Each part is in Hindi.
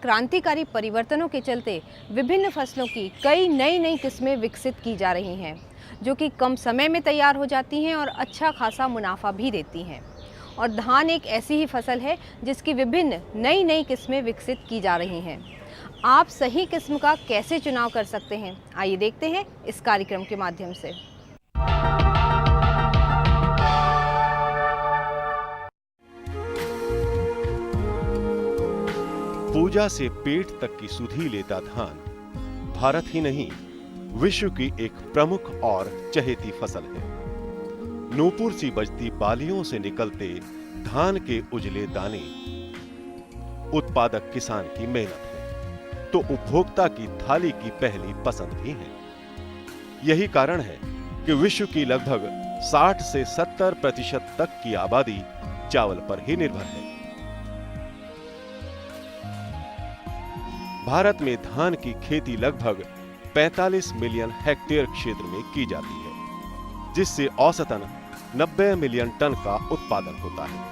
क्रांतिकारी परिवर्तनों के चलते विभिन्न फसलों की कई नई किस्में विकसित की जा रही हैं, जो कि कम समय में तैयार हो जाती हैं और अच्छा खासा मुनाफा भी देती हैं। और धान एक ऐसी ही फसल है जिसकी विभिन्न नई किस्में विकसित की जा रही हैं। आप सही किस्म का कैसे चुनाव कर सकते हैं, आइए देखते हैं इस कार्यक्रम के माध्यम से। पूजा से पेट तक की सुधि लेता धान भारत ही नहीं, विश्व की एक प्रमुख और चहेती फसल है। नूपुर सी बजती बालियों से निकलते धान के उजले दाने उत्पादक किसान की मेहनत है, तो उपभोक्ता की थाली की पहली पसंद भी है। यही कारण है कि विश्व की लगभग 60 से 70% तक की आबादी चावल पर ही निर्भर है। भारत में धान की खेती लगभग 45 मिलियन हेक्टेयर क्षेत्र में की जाती है, जिससे औसतन 90 मिलियन टन का उत्पादन होता है।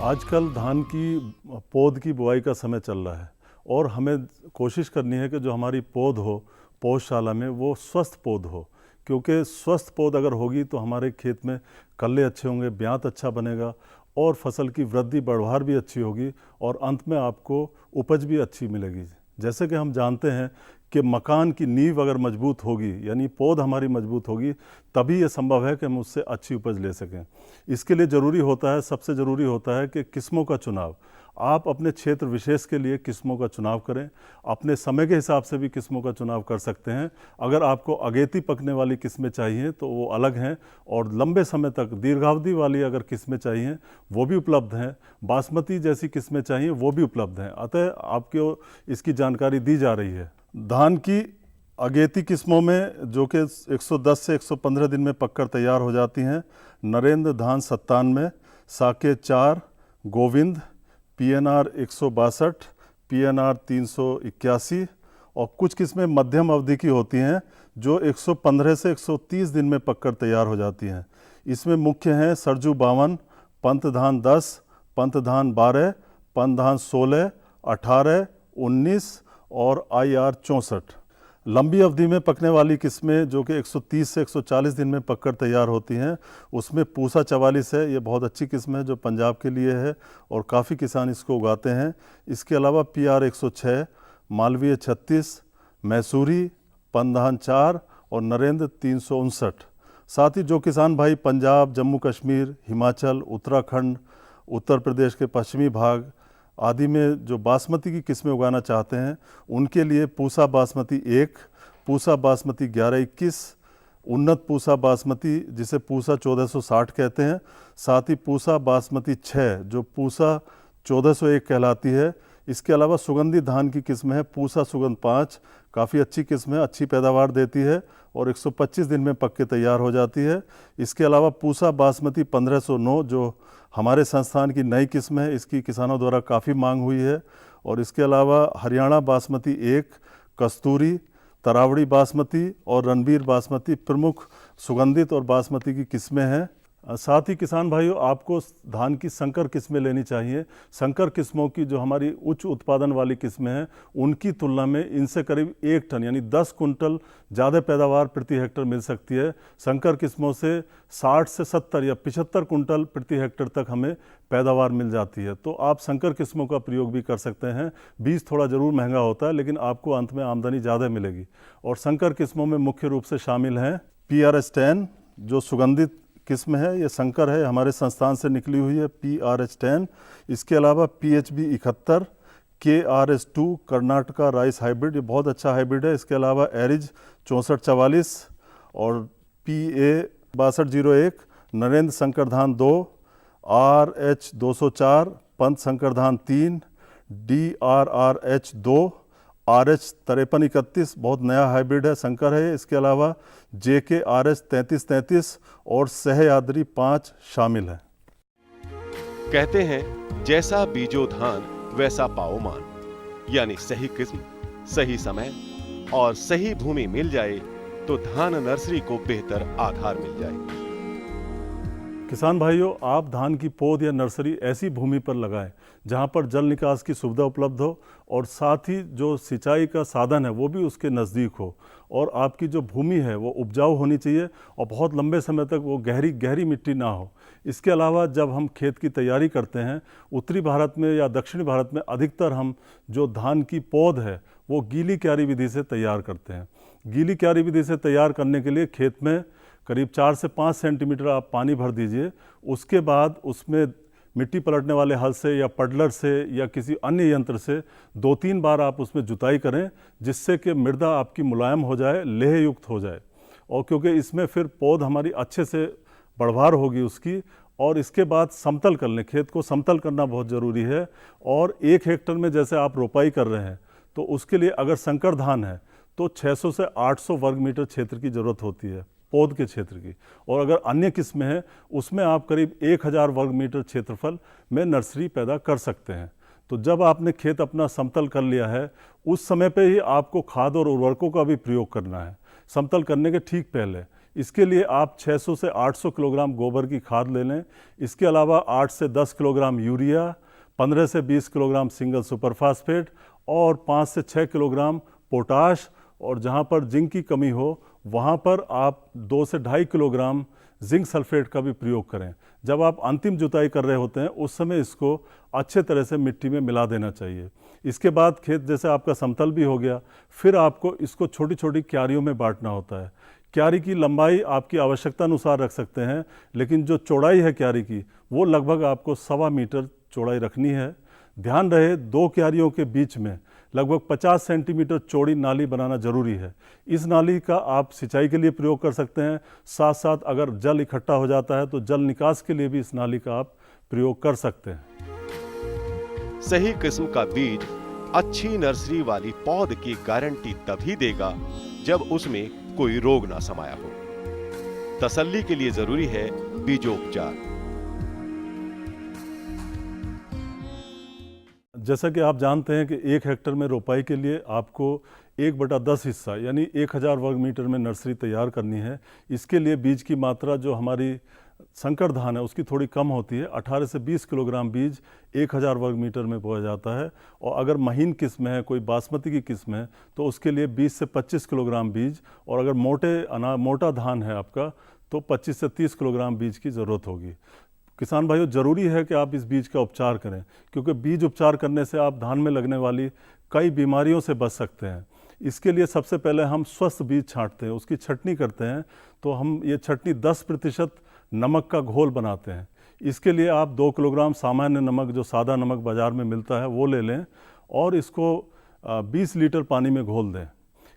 आजकल धान की पौध की बुआई का समय चल रहा है और हमें कोशिश करनी है कि जो हमारी पौध हो पौधशाला में वो स्वस्थ पौध हो, क्योंकि स्वस्थ पौध अगर होगी तो हमारे खेत में कल्ले अच्छे होंगे, ब्यात अच्छा बनेगा और फसल की वृद्धि बढ़वार भी अच्छी होगी और अंत में आपको उपज भी अच्छी मिलेगी। जैसे कि हम जानते हैं कि मकान की नींव अगर मजबूत होगी, यानी पौध हमारी मजबूत होगी, तभी ये संभव है कि हम उससे अच्छी उपज ले सकें। इसके लिए ज़रूरी होता है, सबसे ज़रूरी होता है कि किस्मों का चुनाव। आप अपने क्षेत्र विशेष के लिए किस्मों का चुनाव करें, अपने समय के हिसाब से भी किस्मों का चुनाव कर सकते हैं। अगर आपको अगेती पकने वाली किस्में चाहिए तो वो अलग हैं, और लंबे समय तक दीर्घावधि वाली अगर किस्में चाहिए वो भी उपलब्ध हैं। बासमती जैसी किस्में चाहिए वो भी उपलब्ध हैं। अतः आपको इसकी जानकारी दी जा रही है। धान की अगेती किस्मों में जो कि 110 से 115 दिन में पककर तैयार हो जाती हैं, नरेंद्र धान 97, साकेत 4, गोविंद, PNR 162, PNR 381 और कुछ किस्में मध्यम अवधि की होती हैं जो 115 से 130 दिन में पककर तैयार हो जाती हैं। इसमें मुख्य हैं सरजू 52, पंत धान 10, पंत धान 12, पंत धान 16, 18, 19 और IR 64। लंबी अवधि में पकने वाली किस्में जो कि 130 से 140 दिन में पककर तैयार होती हैं, उसमें पूसा 44 है। ये बहुत अच्छी किस्म है जो पंजाब के लिए है और काफ़ी किसान इसको उगाते हैं। इसके अलावा PR 106, मालवीय 36, मैसूरी, पंधान 4 और नरेंद्र 359। साथ ही जो किसान भाई पंजाब, जम्मू कश्मीर, हिमाचल, उत्तराखंड, उत्तर प्रदेश के पश्चिमी भाग आदि में जो बासमती की किस्में उगाना चाहते हैं, उनके लिए पूसा बासमती 1, पूसा बासमती 1121, उन्नत पूसा बासमती जिसे पूसा 1460 कहते हैं, साथ ही पूसा बासमती 6 जो पूसा 1401 कहलाती है। इसके अलावा सुगंधित धान की किस्म है पूसा सुगंध 5, काफ़ी अच्छी किस्म है, अच्छी पैदावार देती है और 125 दिन में पक के तैयार हो जाती है। इसके अलावा पूसा बासमती 1509 जो हमारे संस्थान की नई किस्म है, इसकी किसानों द्वारा काफ़ी मांग हुई है। और इसके अलावा हरियाणा बासमती 1, कस्तूरी, तरावड़ी बासमती और रणबीर बासमती प्रमुख सुगंधित और बासमती की किस्में हैं। साथ ही किसान भाइयों, आपको धान की संकर किस्में लेनी चाहिए। संकर किस्मों की जो हमारी उच्च उत्पादन वाली किस्में हैं, उनकी तुलना में इनसे करीब 1 टन यानी 10 कुंटल ज़्यादा पैदावार प्रति हेक्टर मिल सकती है। संकर किस्मों से 60 से 70 या 75 कुंटल प्रति हेक्टर तक हमें पैदावार मिल जाती है। तो आप संकर किस्मों का प्रयोग भी कर सकते हैं। बीज थोड़ा ज़रूर महंगा होता है, लेकिन आपको अंत में आमदनी ज़्यादा मिलेगी। और संकर किस्मों में मुख्य रूप से शामिल हैं PRH 10 जो सुगंधित किस्म है, ये संकर है, हमारे संस्थान से निकली हुई है PRH 10। इसके अलावा PHB 71, KRS 2 Karnataka rice hybrid, ये बहुत अच्छा हाइब्रिड है। इसके अलावा एरिज 6444 और PA 6201, नरेंद्र शंकर धान 2, RH 204, पंत शंकर धान 3, DRRH 2, RH 5331 बहुत नया हाइब्रिड है, संकर है। इसके अलावा JK RH 3333 और सहयाद्री 5 शामिल है। कहते हैं जैसा बीजो धान वैसा पाओ मान, यानी सही किस्म, सही समय और सही भूमि मिल जाए तो धान नर्सरी को बेहतर आधार मिल जाए। किसान भाइयों, आप धान की पौध या नर्सरी ऐसी भूमि पर लगाएं जहां पर जल निकास की सुविधा उपलब्ध हो और साथ ही जो सिंचाई का साधन है वो भी उसके नज़दीक हो, और आपकी जो भूमि है वो उपजाऊ होनी चाहिए और बहुत लंबे समय तक वो गहरी मिट्टी ना हो। इसके अलावा जब हम खेत की तैयारी करते हैं, उत्तरी भारत में या दक्षिणी भारत में अधिकतर हम जो धान की पौध है वो गीली क्यारी विधि से तैयार करते हैं। गीली क्यारी विधि से तैयार करने के लिए खेत में करीब 4 से 5 सेंटीमीटर आप पानी भर दीजिए। उसके बाद उसमें मिट्टी पलटने वाले हल से या पडलर से या किसी अन्य यंत्र से 2-3 बार आप उसमें जुताई करें, जिससे कि मृदा आपकी मुलायम हो जाए, लेह युक्त हो जाए, और क्योंकि इसमें फिर पौध हमारी अच्छे से बढ़वार होगी उसकी। और इसके बाद समतल कर लें, खेत को समतल करना बहुत ज़रूरी है। और 1 हेक्टेयर में जैसे आप रोपाई कर रहे हैं तो उसके लिए अगर संकर धान है तो 600 से 800 वर्ग मीटर क्षेत्र की ज़रूरत होती है, पौध के क्षेत्र की। और अगर अन्य किस्में हैं उसमें आप करीब 1000 वर्ग मीटर क्षेत्रफल में नर्सरी पैदा कर सकते हैं। तो जब आपने खेत अपना समतल कर लिया है, उस समय पे ही आपको खाद और उर्वरकों का भी प्रयोग करना है, समतल करने के ठीक पहले। इसके लिए आप 600 से 800 किलोग्राम गोबर की खाद ले लें। इसके अलावा 8 से 10 किलोग्राम यूरिया, 15 से 20 किलोग्राम सिंगल सुपर फास्फेट और 5 से 6 किलोग्राम पोटाश, और जहाँ पर जिंक की कमी हो वहाँ पर आप 2 से 2.5 किलोग्राम जिंक सल्फेट का भी प्रयोग करें। जब आप अंतिम जुताई कर रहे होते हैं उस समय इसको अच्छे तरह से मिट्टी में मिला देना चाहिए। इसके बाद खेत जैसे आपका समतल भी हो गया, फिर आपको इसको छोटी छोटी क्यारियों में बांटना होता है। क्यारी की लंबाई आपकी आवश्यकता अनुसार रख सकते हैं, लेकिन जो चौड़ाई है क्यारी की वो लगभग आपको 1.25 मीटर चौड़ाई रखनी है। ध्यान रहे 2 क्यारियों के बीच में लगभग 50 सेंटीमीटर चौड़ी नाली बनाना जरूरी है। इस नाली का आप सिंचाई के लिए प्रयोग कर सकते हैं, साथ साथ अगर जल इकट्ठा हो जाता है तो जल निकास के लिए भी इस नाली का आप प्रयोग कर सकते हैं। सही किस्म का बीज अच्छी नर्सरी वाली पौध की गारंटी तभी देगा जब उसमें कोई रोग ना समाया हो। तसल्ली के लिए जरूरी है बीजोपचार। जैसा कि आप जानते हैं कि 1 हेक्टेयर में रोपाई के लिए आपको 1/10 हिस्सा यानी 1000 वर्ग मीटर में नर्सरी तैयार करनी है। इसके लिए बीज की मात्रा जो हमारी संकर धान है उसकी थोड़ी कम होती है। 18 से 20 किलोग्राम बीज 1000 वर्ग मीटर में बोया जाता है। और अगर महीन किस्म है, कोई बासमती की किस्म है, तो उसके लिए 20 से 25 किलोग्राम बीज, और अगर मोटा धान है आपका तो 25 से 30 किलोग्राम बीज की ज़रूरत होगी। किसान भाइयों, ज़रूरी है कि आप इस बीज का उपचार करें, क्योंकि बीज उपचार करने से आप धान में लगने वाली कई बीमारियों से बच सकते हैं। इसके लिए सबसे पहले हम स्वस्थ बीज छांटते हैं, उसकी छटनी करते हैं। तो हम ये छटनी 10% नमक का घोल बनाते हैं। इसके लिए आप 2 किलोग्राम सामान्य नमक, जो सादा नमक बाज़ार में मिलता है, वो ले लें और इसको 20 लीटर पानी में घोल दें।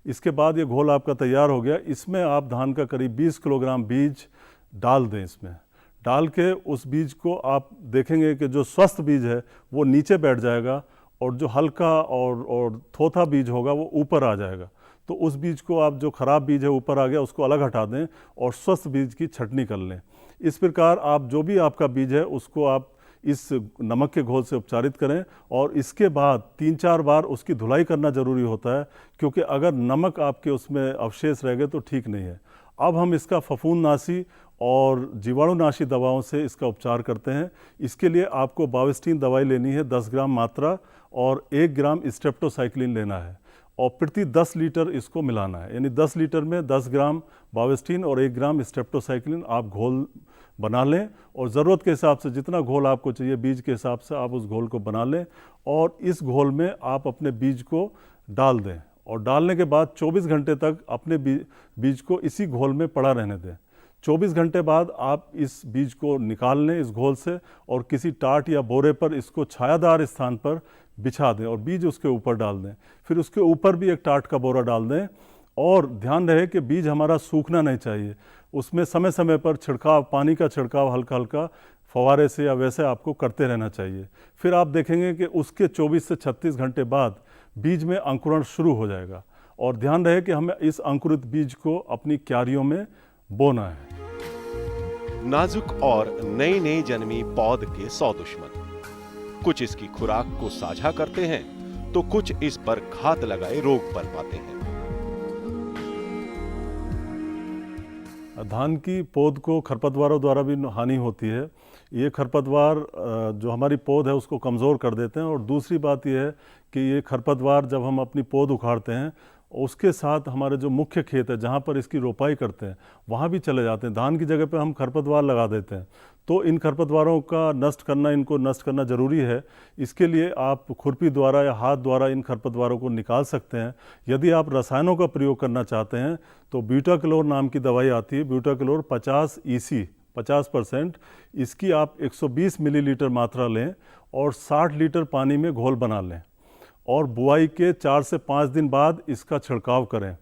इसके बाद ये घोल आपका तैयार हो गया। इसमें आप धान का करीब 20 किलोग्राम बीज डाल दें। इसमें डाल के उस बीज को आप देखेंगे कि जो स्वस्थ बीज है वो नीचे बैठ जाएगा और जो हल्का और थोथा बीज होगा वो ऊपर आ जाएगा। तो उस बीज को आप, जो खराब बीज है ऊपर आ गया, उसको अलग हटा दें और स्वस्थ बीज की छटनी कर लें। इस प्रकार आप जो भी आपका बीज है उसको आप इस नमक के घोल से उपचारित करें, और इसके बाद 3-4 बार उसकी धुलाई करना ज़रूरी होता है, क्योंकि अगर नमक आपके उसमें अवशेष रह गए तो ठीक नहीं है। अब हम इसका फफूंदनाशी और जीवाणुनाशी दवाओं से इसका उपचार करते हैं। इसके लिए आपको बाविस्टीन दवाई लेनी है 10 ग्राम मात्रा, और 1 ग्राम स्ट्रेप्टोसाइक्लिन लेना है, और प्रति 10 लीटर इसको मिलाना है। यानी 10 लीटर में 10 ग्राम बाविस्टीन और 1 ग्राम स्ट्रेप्टोसाइक्लिन आप घोल बना लें, और ज़रूरत के हिसाब से जितना घोल आपको चाहिए बीज के हिसाब से आप उस घोल को बना लें, और इस घोल में आप अपने बीज को डाल दें। और डालने के बाद 24 घंटे तक अपने बीज को इसी घोल में पड़ा रहने दें। 24 घंटे बाद आप इस बीज को निकाल लें इस घोल से, और किसी टाट या बोरे पर इसको छायादार स्थान पर बिछा दें और बीज उसके ऊपर डाल दें। फिर उसके ऊपर भी एक टाट का बोरा डाल दें, और ध्यान रहे कि बीज हमारा सूखना नहीं चाहिए। उसमें समय समय पर छिड़काव, पानी का छिड़काव हल्का हल्का फवारे से या वैसे आपको करते रहना चाहिए। फिर आप देखेंगे कि उसके 24 से 36 घंटे बाद बीज में अंकुरण शुरू हो जाएगा। और ध्यान रहे कि हमें इस अंकुरित बीज को अपनी क्यारियों में बोना है। नाजुक और नई नई जन्मी पौध के 100 दुश्मन, कुछ इसकी खुराक को साझा करते हैं तो कुछ इस पर घात लगाए रोग पनपाते हैं। धान की पौध को खरपतवारों द्वारा भी हानि होती है। ये खरपतवार जो हमारी पौध है उसको कमज़ोर कर देते हैं, और दूसरी बात यह है कि ये खरपतवार जब हम अपनी पौध उखाड़ते हैं उसके साथ हमारे जो मुख्य खेत है जहाँ पर इसकी रोपाई करते हैं वहाँ भी चले जाते हैं। धान की जगह पे हम खरपतवार लगा देते हैं, तो इन खरपतवारों का इनको नष्ट करना ज़रूरी है। इसके लिए आप खुरपी द्वारा या हाथ द्वारा इन खरपतवारों को निकाल सकते हैं। यदि आप रसायनों का प्रयोग करना चाहते हैं तो ब्यूटाक्लोर नाम की दवाई आती है, ब्यूटाक्लोर 50 EC 50%, इसकी आप 120 मिलीलीटर मात्रा लें और 60 लीटर पानी में घोल बना लें, और बुआई के 4 से 5 दिन बाद इसका छिड़काव करें।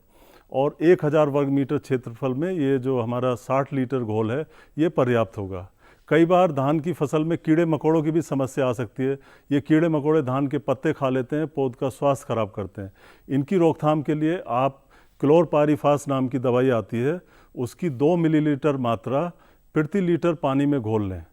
और 1000 वर्ग मीटर क्षेत्रफल में ये जो हमारा 60 लीटर घोल है ये पर्याप्त होगा। कई बार धान की फसल में कीड़े मकोड़ों की भी समस्या आ सकती है। ये कीड़े मकोड़े धान के पत्ते खा लेते हैं, पौध का स्वास्थ्य खराब करते हैं। इनकी रोकथाम के लिए आप क्लोरपाइरीफास नाम की दवाई आती है, उसकी 2 मिलीलीटर मात्रा प्रति लीटर पानी में घोल लें,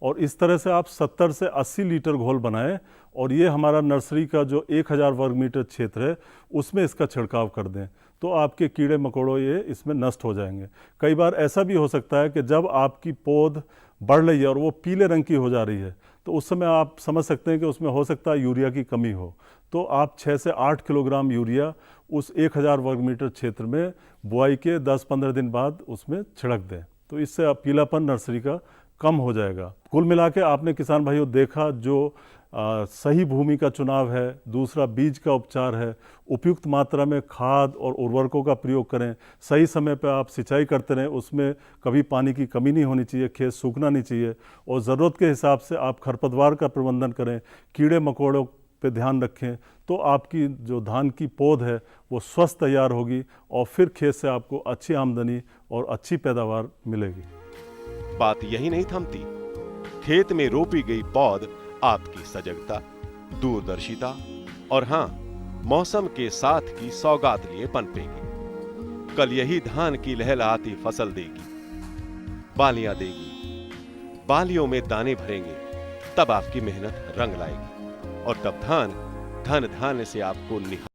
और इस तरह से आप 70 से 80 लीटर घोल बनाएं, और ये हमारा नर्सरी का जो 1000 वर्ग मीटर क्षेत्र है उसमें इसका छिड़काव कर दें, तो आपके कीड़े मकोड़ों ये इसमें नष्ट हो जाएंगे। कई बार ऐसा भी हो सकता है कि जब आपकी पौध बढ़ रही है और वो पीले रंग की हो जा रही है, तो उस समय आप समझ सकते हैं कि उसमें हो सकता है यूरिया की कमी हो, तो आप 6 से 8 किलोग्राम यूरिया उस 1000 वर्ग मीटर क्षेत्र में बुआई के 10-15 दिन बाद उसमें छिड़क दें, तो इससे पीलापन नर्सरी का कम हो जाएगा। कुल मिला के आपने किसान भाइयों देखा, जो सही भूमि का चुनाव है, दूसरा बीज का उपचार है, उपयुक्त मात्रा में खाद और उर्वरकों का प्रयोग करें, सही समय पर आप सिंचाई करते रहें, उसमें कभी पानी की कमी नहीं होनी चाहिए, खेत सूखना नहीं चाहिए, और ज़रूरत के हिसाब से आप खरपतवार का प्रबंधन करें, कीड़े मकोड़ों पे ध्यान रखें, तो आपकी जो धान की पौध है वो स्वस्थ तैयार होगी, और फिर खेत से आपको अच्छी आमदनी और अच्छी पैदावार मिलेगी। बात यही नहीं थमती। खेत में रोपी गई पौध आपकी सजगता, दूरदर्शिता और हां, मौसम के साथ की सौगात लिए पनपेगी। कल यही धान की लहलहाती फसल देगी, बालियां देगी, बालियों में दाने भरेंगे, तब आपकी मेहनत रंग लाएगी, और तब धान धन धान्य से आपको निहार